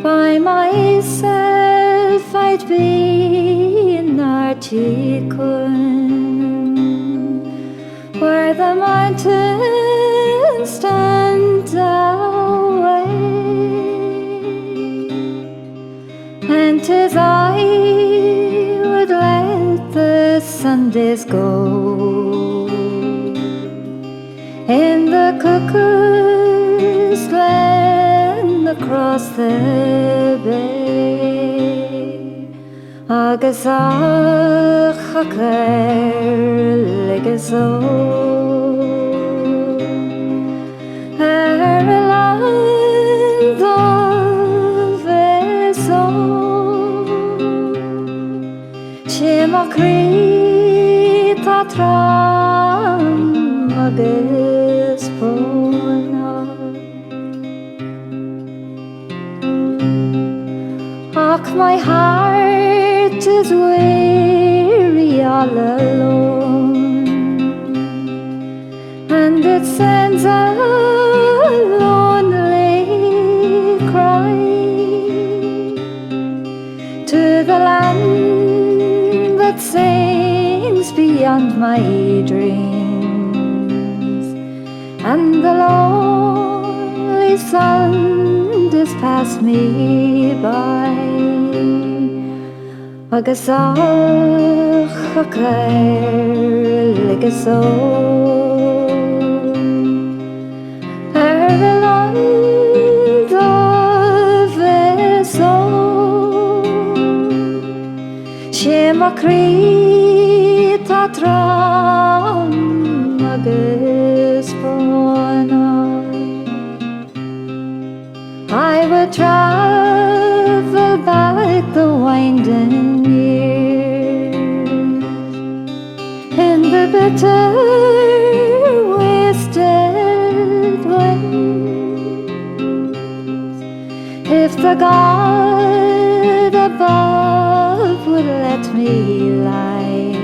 By myself I'd be in Archicun, where the mountains stand away, and 'tis I would let the Sundays go in the cuckoo's land across the bay. Agus ach a cair legus o a land of his own. Shema crit a tram agus pona, ach my heart is weary all alone, and it sends a lonely cry to the land that sings beyond my dreams, and the lonely sun has passed me by. Agus ach a cair legus o a land of his own. Shema crit a tram agus pona. I would travel back the winding years in the bitter wasted winds, if the God above would let me lie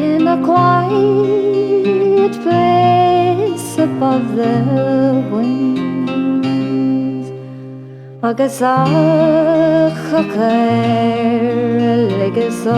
in a quiet place above the winds. Agus ach a cair legus o